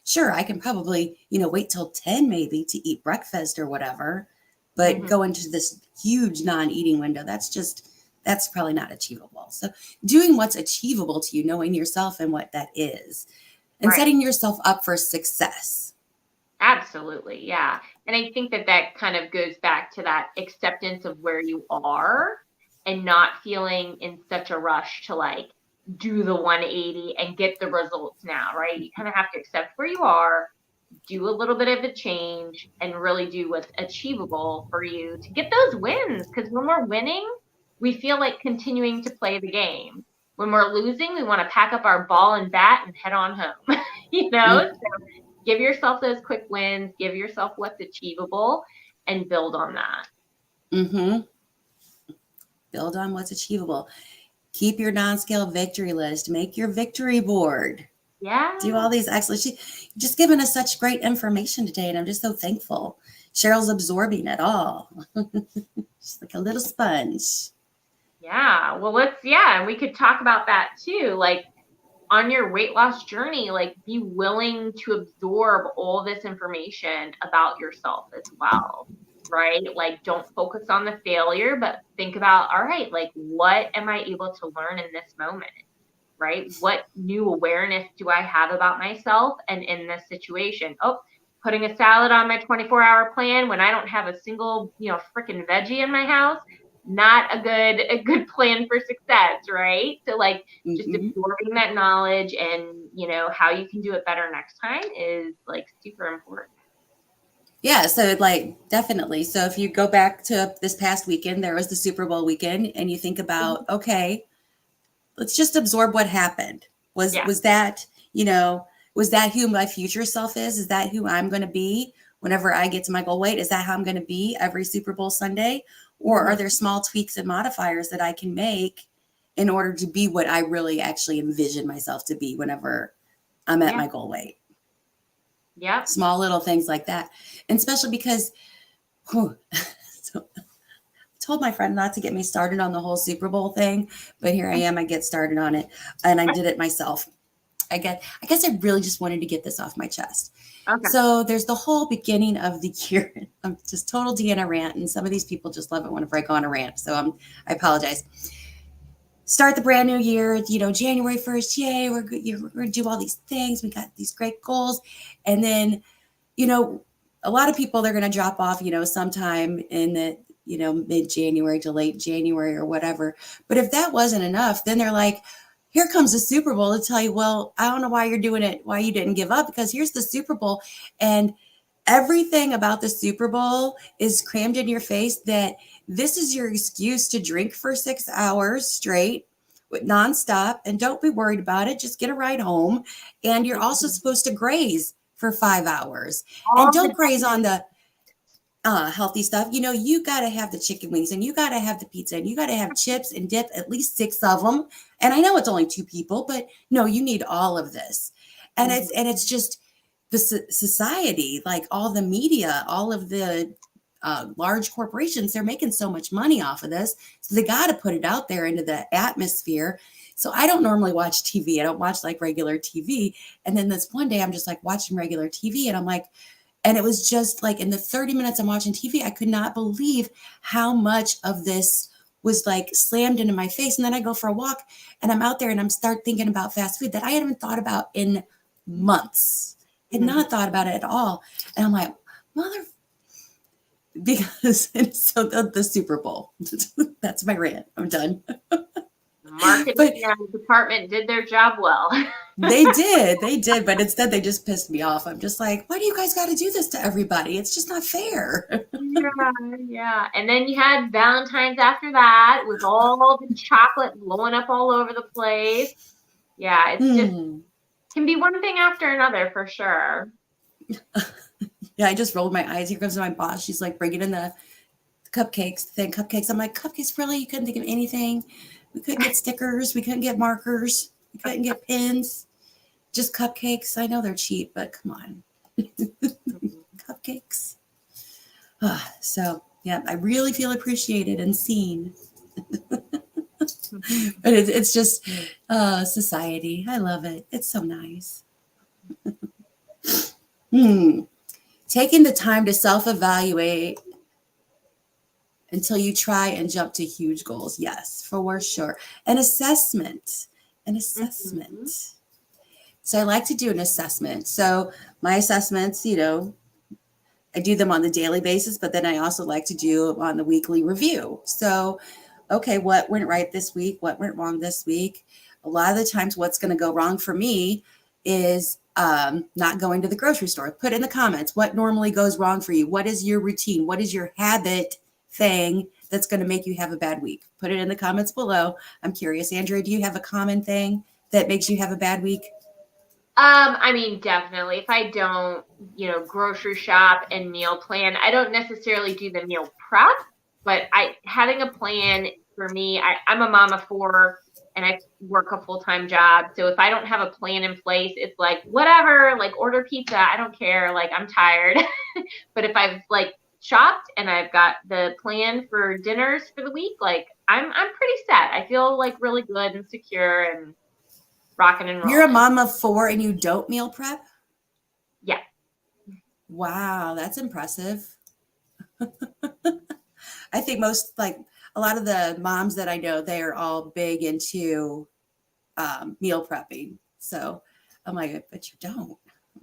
sure, I can probably, wait till 10 maybe to eat breakfast or whatever, but Mm-hmm. go into this huge non-eating window, that's probably not achievable. So doing what's achievable to you, knowing yourself and what that is, and Right. setting yourself up for success. Absolutely. Yeah. And I think that that kind of goes back to that acceptance of where you are and not feeling in such a rush to like do the 180 and get the results now, right? You kind of have to accept where you are, do a little bit of a change and really do what's achievable for you to get those wins. Because when we're winning, we feel like continuing to play the game. When we're losing, we want to pack up our ball and bat and head on home. Mm, So give yourself those quick wins, give yourself what's achievable, and build on that. mm-hmm. Build on what's achievable. Keep your non-scale victory list. Make your victory board. Yeah. Do all these excellent. You've just given us such great information today, and I'm just so thankful. Cheryl's absorbing it all. She's like a little sponge. Yeah. Well, and we could talk about that too. Like on your weight loss journey, like be willing to absorb all this information about yourself as well. Right? Like don't focus on the failure, but think about, all right, like what am I able to learn in this moment? Right? What new awareness do I have about myself and in this situation? Oh, putting a salad on my 24-hour plan when I don't have a single, freaking veggie in my house, not a good plan for success, right? So like just Mm-hmm. absorbing that knowledge and, how you can do it better next time is like super important. Yeah, so like definitely. So if you go back to this past weekend, there was the Super Bowl weekend, and you think about, okay, let's just absorb what happened. Was Yeah. was that, was that who my future self is? Is that who I'm going to be whenever I get to my goal weight? Is that how I'm going to be every Super Bowl Sunday? Or are there small tweaks and modifiers that I can make in order to be what I really actually envision myself to be whenever I'm at Yeah. my goal weight? Yeah. Small little things like that. And especially because so I told my friend not to get me started on the whole Super Bowl thing, but here I am, I get started on it, and I did it myself. I guess I really just wanted to get this off my chest. Okay. So there's the whole beginning of the year. I'm just total Deanna rant, and some of these people just love it whenever I go on a rant. So I apologize. Start the brand new year, January 1st. Yay, we're going to do all these things. We got these great goals. And then, a lot of people, they're going to drop off, sometime in the, mid-January to late January or whatever. But if that wasn't enough, then they're like, here comes the Super Bowl to tell you, well, I don't know why you're doing it, why you didn't give up, because here's the Super Bowl. And everything about the Super Bowl is crammed in your face that this is your excuse to drink for 6 hours straight with nonstop, and don't be worried about it. Just get a ride home. And you're also supposed to graze for 5 hours. And All the don't graze on the healthy stuff. You got to have the chicken wings, and you got to have the pizza, and you got to have chips and dip, at least 6 of them. And I know it's only 2 people, but no, you need all of this. And it's just the society, like all the media, all of the large corporations, they're making so much money off of this. So they got to put it out there into the atmosphere. So I don't normally watch TV. I don't watch like regular TV. And then this one day I'm just like watching regular TV, and I'm like, and it was just like in the 30 minutes I'm watching TV, I could not believe how much of this was like slammed into my face. And then I go for a walk, and I'm out there, and I'm start thinking about fast food that I hadn't thought about in months. Had not thought about it at all. And I'm like, mother, because so the Super Bowl. That's my rant. I'm done. marketing department did their job well. They did, but instead they just pissed me off. I'm just like, why do you guys got to do this to everybody? It's just not fair. Yeah. And then you had Valentine's after that with all the chocolate blowing up all over the place. Yeah, it's just can be one thing after another for sure. Yeah, I just rolled my eyes. Here comes my boss. She's like bringing in the cupcakes, thin cupcakes. I'm like, cupcakes, really? You couldn't think of anything? We couldn't get stickers. We couldn't get markers. We couldn't get pins. Just cupcakes. I know they're cheap, but come on. Cupcakes. So, yeah, I really feel appreciated and seen. But it's just society. I love it. It's so nice. Taking the time to self-evaluate until you try and jump to huge goals. Yes, for sure. An assessment. So I like to do an assessment. So my assessments, I do them on the daily basis, but then I also like to do on the weekly review. So, okay, what went right this week? What went wrong this week? A lot of the times what's going to go wrong for me is not going to the grocery store. Put in the comments what normally goes wrong for you. What is your routine? What is your habit thing that's going to make you have a bad week? Put it in the comments below. I'm curious, Andrea, do you have a common thing that makes you have a bad week? I mean, definitely. If I don't, grocery shop and meal plan, I don't necessarily do the meal prep, but having a plan for me, I'm a mom of four and I work a full-time job. So if I don't have a plan in place, it's like, whatever, like order pizza. I don't care. Like I'm tired. But if I've like shopped and I've got the plan for dinners for the week, like I'm pretty set. I feel like really good and secure and rocking and You're a rolling. mom of four and you don't meal prep? Yeah. Wow, that's impressive. I think a lot of the moms that I know, they are all big into meal prepping. So I'm like, but you don't.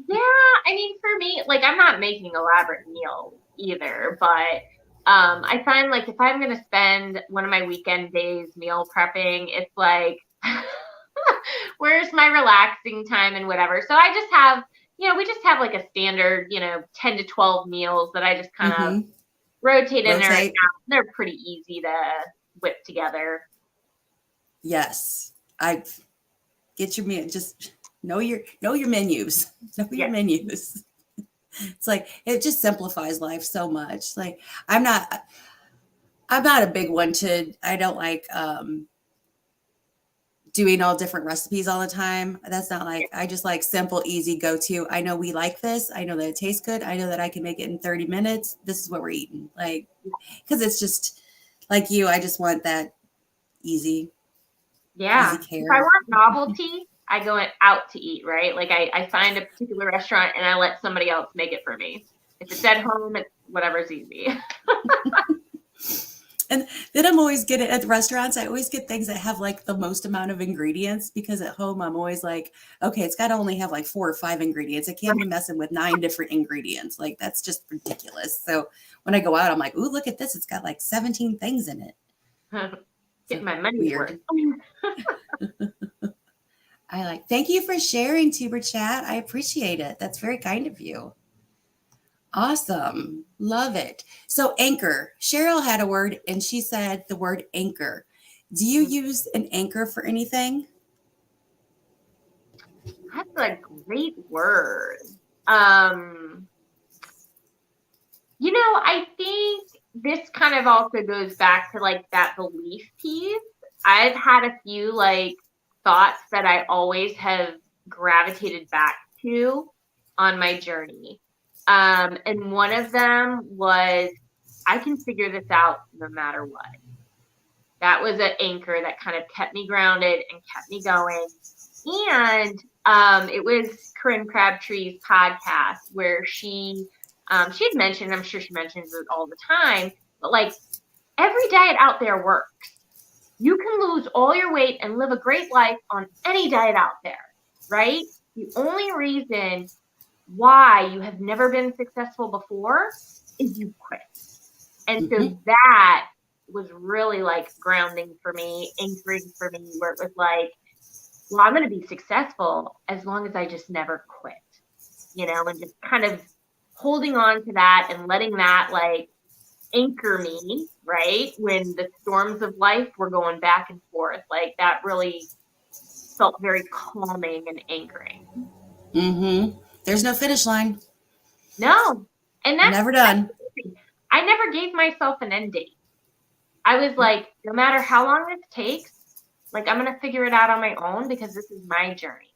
Yeah, I mean, for me, like I'm not making elaborate meals either, but I find like if I'm gonna spend one of my weekend days meal prepping, it's like where's my relaxing time and whatever. So I just have, we just have like a standard, 10 to 12 meals that I just kind of Mm-hmm. rotate in there and Rotate. out. They're pretty easy to whip together. Yes. I get your meal. Just know your menus. Know your Yeah. menus. It's like it just simplifies life so much. Like I'm not a big one to I don't like doing all different recipes all the time. That's not like I just like simple, easy go to. I know we like this. I know that it tastes good. I know that I can make it in 30 minutes. This is what we're eating. Like because it's just like you, I just want that easy Yeah. If I care. want novelty, I go out to eat, right? Like I find a particular restaurant and I let somebody else make it for me. If it's at home, it's whatever's easy. And then I'm always getting at the restaurants. I always get things that have like the most amount of ingredients because at home I'm always like, okay, it's got to only have like 4 or 5 ingredients. It can't be messing with 9 different ingredients. Like that's just ridiculous. So when I go out, I'm like, ooh, look at this. It's got like 17 things in it. Get So my money's weird. worth. I like. Thank you for sharing, Tuber Chat. I appreciate it. That's very kind of you. Awesome. Love it. So, anchor. Cheryl had a word and she said the word anchor. Do you use an anchor for anything? That's a great word. Um, I think this kind of also goes back to like that belief piece. I've had a few like thoughts that I always have gravitated back to on my journey. And one of them was, I can figure this out no matter what. That was an anchor that kind of kept me grounded and kept me going. And it was Corinne Crabtree's podcast where she had mentioned, I'm sure she mentions it all the time, but like every diet out there works. You can lose all your weight and live a great life on any diet out there, right? The only reason why you have never been successful before is you quit. And so that was really like grounding for me, anchoring for me, where it was like, well, I'm going to be successful as long as I just never quit, and just kind of holding on to that and letting that like anchor me, right? When the storms of life were going back and forth, like that really felt very calming and anchoring. Mm-hmm. There's no finish line. No. And Never done. I never gave myself an end date. I was like, no matter how long this takes, like I'm going to figure it out on my own because this is my journey.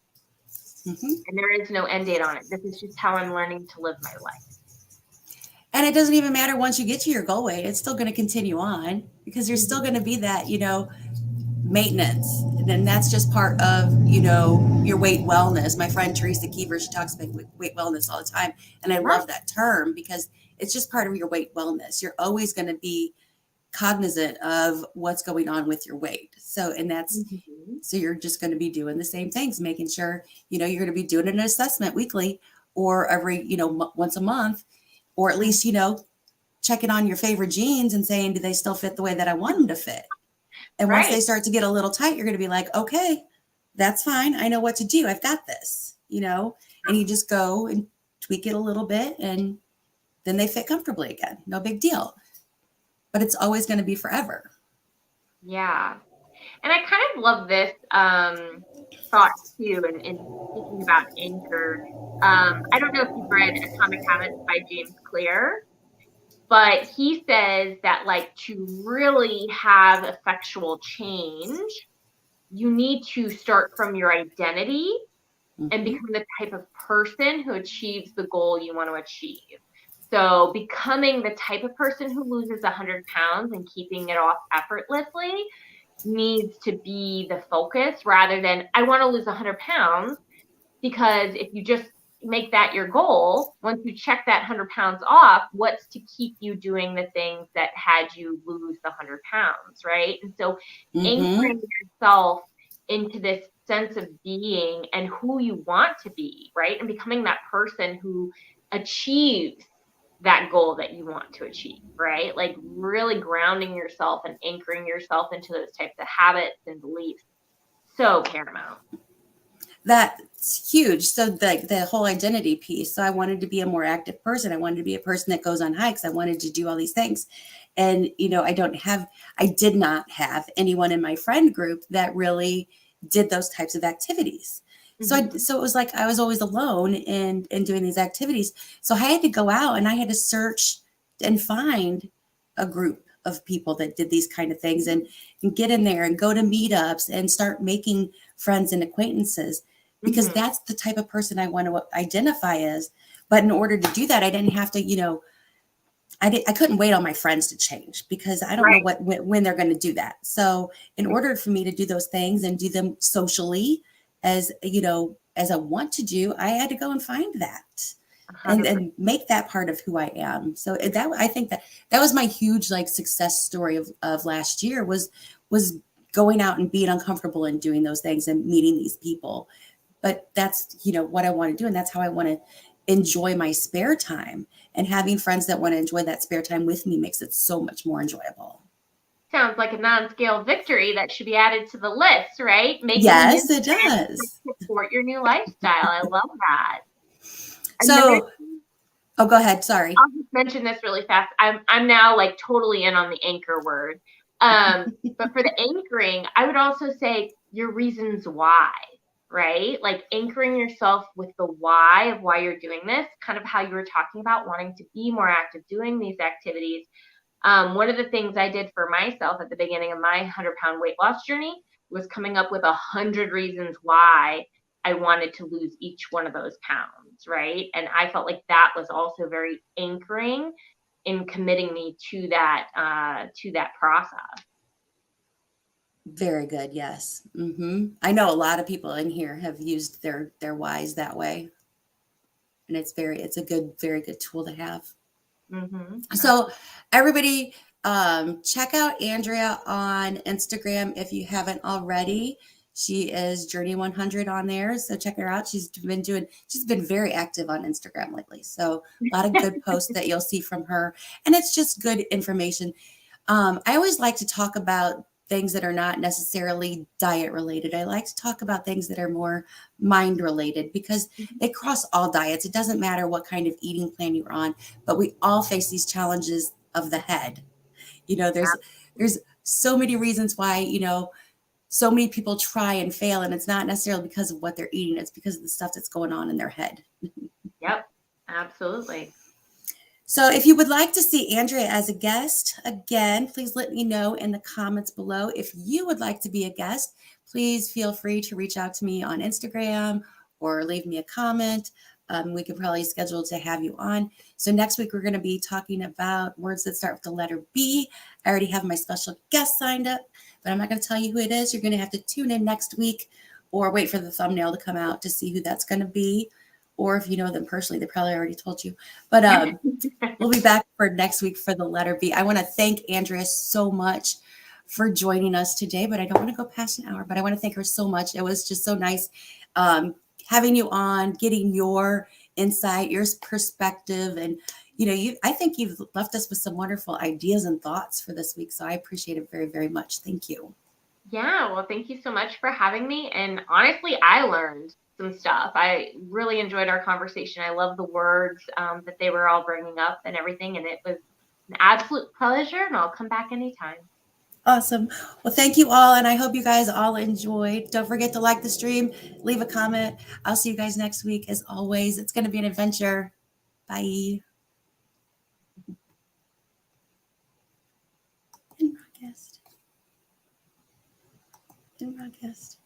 Mm-hmm. And there is no end date on it. This is just how I'm learning to live my life. And it doesn't even matter once you get to your goal weight, it's still going to continue on because there's still going to be that, maintenance. And that's just part of, your weight wellness. My friend Teresa Keever, she talks about weight wellness all the time. And I love that term because it's just part of your weight wellness. You're always going to be cognizant of what's going on with your weight. So, and that's, so you're just going to be doing the same things, making sure, you're going to be doing an assessment weekly or every, once a month, or at least, checking on your favorite jeans and saying, do they still fit the way that I want them to fit? And once they start to get a little tight, you're going to be like, okay, that's fine. I know what to do. I've got this, and you just go and tweak it a little bit, and then they fit comfortably again. No big deal. But it's always going to be forever. Yeah. And I kind of love this thought too, and speaking about anchor. I don't know if you've read Atomic Habits by James Clear, but he says that like to really have effectual change, you need to start from your identity and Mm-hmm. become the type of person who achieves the goal you want to achieve. So becoming the type of person who loses 100 pounds and keeping it off effortlessly needs to be the focus rather than I want to lose 100 pounds, because if you just make that your goal, once you check that 100 pounds off, what's to keep you doing the things that had you lose the 100 pounds, right? And so Mm-hmm. anchoring yourself into this sense of being and who you want to be, right? And becoming that person who achieves that goal that you want to achieve, right? Like really grounding yourself and anchoring yourself into those types of habits and beliefs. So paramount. That's huge. So the whole identity piece. So I wanted to be a more active person. I wanted to be a person that goes on hikes. I wanted to do all these things. And I did not have anyone in my friend group that really did those types of activities. Mm-hmm. So it was like I was always alone in doing these activities. So I had to go out and I had to search and find a group of people that did these kind of things, and get in there and go to meetups and start making friends and acquaintances, because Mm-hmm. that's the type of person I want to identify as. But in order to do that, I didn't have to, I couldn't wait on my friends to change, because I don't know Right. when they're going to do that. So in order for me to do those things and do them socially, as I want to do, I had to go and find that, and 100%. and make that part of who I am. So that, I think that was my huge like success story of last year, was going out and being uncomfortable and doing those things and meeting these people. But that's what I want to do, and that's how I want to enjoy my spare time, and having friends that want to enjoy that spare time with me makes it so much more enjoyable. Sounds like a non-scale victory that should be added to the list, right? Making new Yes, it friends does. to support your new lifestyle. I love that. Another So, oh, go ahead. Sorry. I'll just mention this really fast. I'm now like totally in on the anchor word. But for the anchoring, I would also say your reasons why, right? Like anchoring yourself with the why of why you're doing this, kind of how you were talking about wanting to be more active, doing these activities. One of the things I did for myself at the beginning of my 100-pound weight loss journey was coming up with 100 reasons why I wanted to lose each one of those pounds, right? And I felt like that was also very anchoring in committing me to that process. Very good. Yes. I know a lot of people in here have used their whys that way, and it's a good, very good tool to have. Mm-hmm. So everybody, check out Andrea on Instagram if you haven't already. She is Journey 100 on there, so check her out. She's been very active on Instagram lately. So a lot of good posts that you'll see from her, and it's just good information. I always like to talk about things that are not necessarily diet related. I like to talk about things that are more mind related, because they cross all diets. It doesn't matter what kind of eating plan you're on, but we all face these challenges of the head. There's so many reasons why, so many people try and fail, and it's not necessarily because of what they're eating. It's because of the stuff that's going on in their head. Yep, absolutely. So if you would like to see Andrea as a guest, again, please let me know in the comments below. If you would like to be a guest, please feel free to reach out to me on Instagram or leave me a comment. We could probably schedule to have you on. So next week, we're going to be talking about words that start with the letter B. I already have my special guest signed up, but I'm not going to tell you who it is. You're going to have to tune in next week, or wait for the thumbnail to come out to see who that's going to be. Or if you know them personally, they probably already told you. But we'll be back for next week for the letter B. I want to thank Andrea so much for joining us today, but I don't want to go past an hour, but I want to thank her so much. It was just so nice having you on, getting your insight, your perspective. And, I think you've left us with some wonderful ideas and thoughts for this week. So I appreciate it very, very much. Thank you. Yeah, well, thank you so much for having me. And honestly, I learned some stuff. I really enjoyed our conversation. I love the words that they were all bringing up and everything, and it was an absolute pleasure, and I'll come back anytime. Awesome. Well, thank you all, and I hope you guys all enjoyed. Don't forget to like the stream, leave a comment. I'll see you guys next week. As always, it's going to be an adventure. Bye. In broadcast. In broadcast.